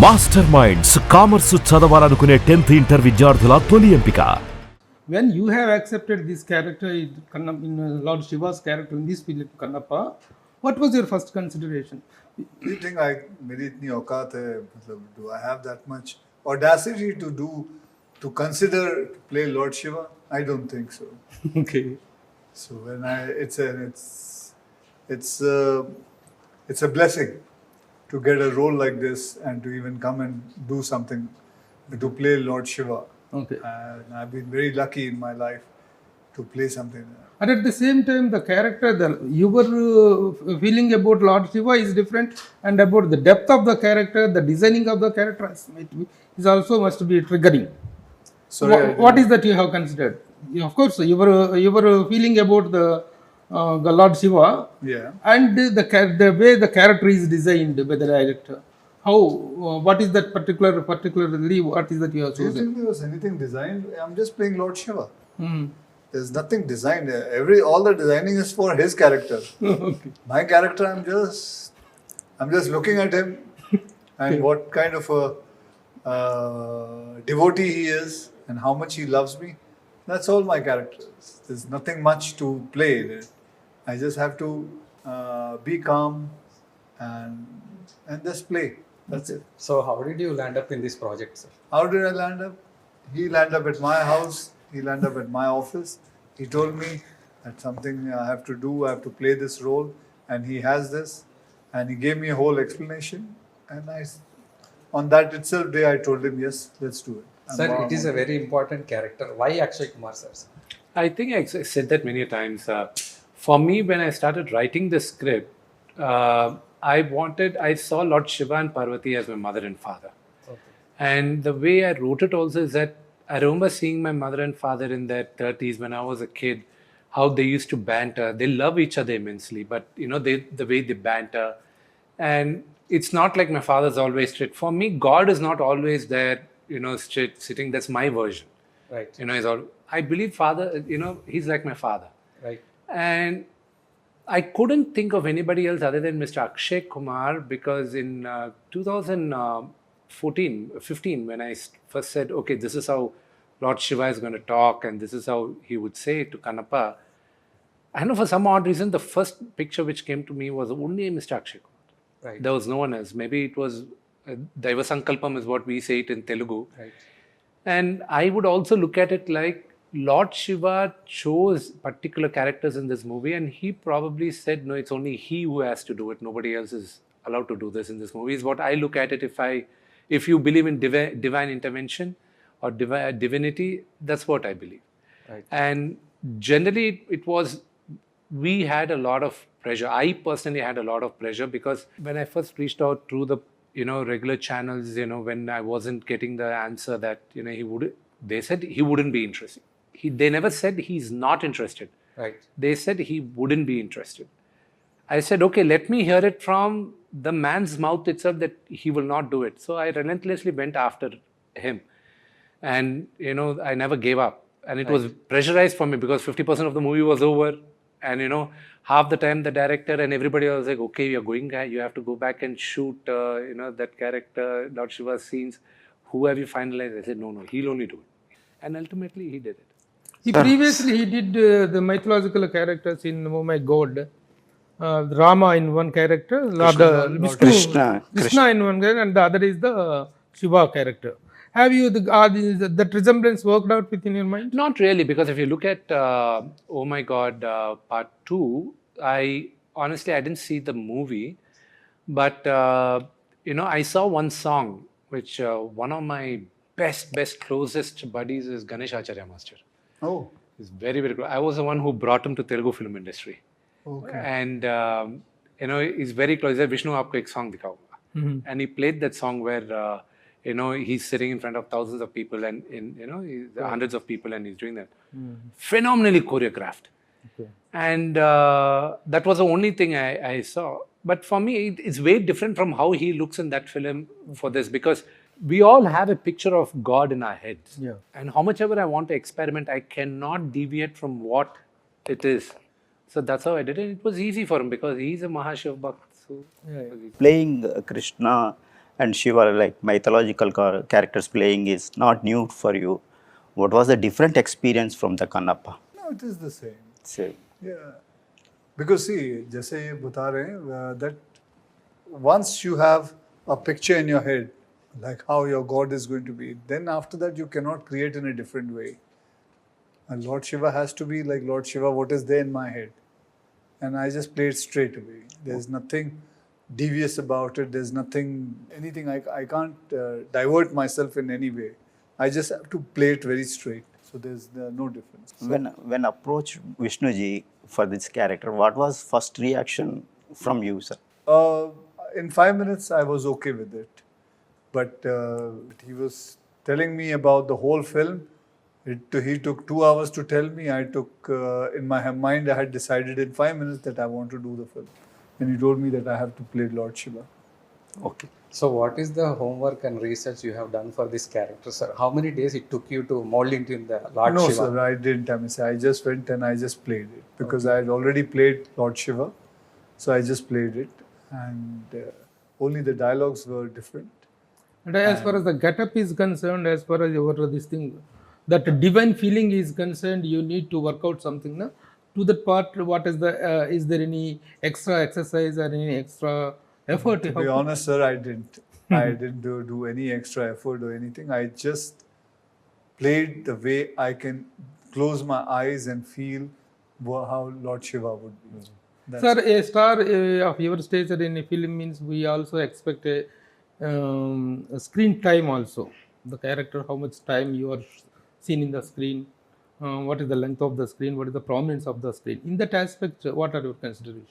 Master minds commerce చదవాలనుకునే 10th inter విద్యార్థుల తొలి ఎంపిక. When you have accepted this character in Lord Shiva's character in this film Kannappa, what was your first consideration? Do you think मेरी इतनी औकात है, मतलब do I have that much audacity to consider to play Lord Shiva? I don't think so. Okay. So when it's a blessing to get a role like this and to even come and do something to play Lord Shiva. Okay. And I've been very lucky in my life to play something. And at the same time, the character, your feeling about Lord Shiva is different, and about the depth of the character, the designing of the character is also must be triggering. Sorry, What is that you have considered? Of course, your feeling about the Lord Shiva, Yeah. and the way the character is designed by the director. How? What is that particularly? What is that you have Do you chosen? think there was anything designed? I'm just playing Lord Shiva. Hmm. There's nothing designed. All the designing is for his character. Okay. My character, I'm just looking at him and what kind of a devotee he is and how much he loves me. That's all my character is. There's nothing much to play. I just have to be calm and just play. That's it. So how did you land up in this project, sir? How did I land up? He landed up at my house. He landed up at my office. He told me that's something I have to do. I have to play this role, and he has this. And he gave me a whole explanation. And on that itself day, I told him, yes, let's do it. Sir, it is a very important character. Why Akshay Kumar, sir? I think I said that many times. For me, when I started writing the script, I saw Lord Shiva and Parvati as my mother and father. Okay. And the way I wrote it also is that I remember seeing my mother and father in their 30s when I was a kid, how they used to banter. They love each other immensely, but the way they banter. And it's not like my father's always strict. For me, God is not always there, straight sitting. That's my version. Right. I believe Father, he's like my father. Right. And I couldn't think of anybody else other than Mr. Akshay Kumar, because in 2015, when I first said, okay, this is how Lord Shiva is going to talk and this is how he would say it to Kannappa, I know for some odd reason, the first picture which came to me was only Mr. Akshay Kumar. Right. There was no one else. Maybe it was Daiva Sankalpam is what we say it in Telugu. Right. And I would also look at it like Lord Shiva chose particular characters in this movie, and he probably said, no, it's only he who has to do it. Nobody else is allowed to do this in this movie. Is what I look at it. If you believe in divine intervention or divinity, that's what I believe. Right. And generally, we had a lot of pressure. I personally had a lot of pressure because when I first reached out through the regular channels, when I wasn't getting the answer that they said he wouldn't be interested. They never said he's not interested. Right. They said he wouldn't be interested. I said, okay, let me hear it from the man's mouth itself that he will not do it. So I relentlessly went after him. And, I never gave up. And it was pressurized for me because 50% of the movie was over. And, half the time the director and everybody was like, okay, you're going, you have to go back and shoot, that character, Lord Shiva's scenes. Who have you finalized? I said, no, he'll only do it. And ultimately he did it. Previously he did the mythological characters in Oh My God. Rama in one character, Krishna in one character, and the other is the Shiva character. Have you that resemblance worked out within your mind? Not really, because if you look at Oh My God Part 2, honestly I didn't see the movie, but I saw one song which one of my best closest buddies is Ganesh Acharya Master. Oh. He's very, very close. I was the one who brought him to Telugu film industry. Okay. And he's very close. He said, Vishnu, aapko ek song dikhaunga. And he played that song where he's sitting in front of thousands of people and hundreds of people, and he's doing that. Phenomenally choreographed. Okay. And that was the only thing I saw. But for me, it's way different from how he looks in that film for this, because we all have a picture of God in our heads. Yeah. And how much ever I want to experiment, I cannot deviate from what it is. So that's how I did it. It was easy for him because he's a Mahashiv Bhakt. So Playing Krishna and Shiva, like mythological characters playing is not new for you. What was the different experience from the Kannappa? No, it is the same. Same. Yeah. Because see, जैसे ये बता रहे हैं that once you have a picture in your head, like how your God is going to be, then after that you cannot create in a different way. And Lord Shiva has to be like Lord Shiva, what is there in my head. And I just play it straight away. There's nothing devious about it. There's anything I can't divert myself in any way. I just have to play it very straight. So there's no difference. So When approached Vishnuji for this character, what was first reaction from you, sir? in 5 minutes, I was okay with it. But he was telling me about the whole film. He took 2 hours to tell me. I took, in my mind, I had decided in 5 minutes that I want to do the film. And he told me that I have to play Lord Shiva. Okay. So what is the homework and research you have done for this character, sir? How many days it took you to mold into the Lord No, Shiva? sir, I didn't. I just went and I just played it. Because I had already played Lord Shiva. So I just played it. And only the dialogues were different. And as far as the get-up is concerned, as far as your this thing, that divine feeling is concerned, you need to work out something. Na? To that part, what is the? Is there any extra exercise or any extra effort? To be honest, sir, I didn't. I didn't do any extra effort or anything. I just played the way I can close my eyes and feel how Lord Shiva would be. That's Sir, a star of your stature in a film means we also expect a screen time also. The character, how much time you are seen in the screen, what is the length of the screen, what is the prominence of the screen. In that aspect, what are your considerations?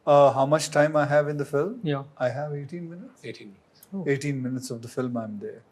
how much time I have in the film? Yeah. I have 18 minutes. 18 minutes. 18 minutes of the film I'm there.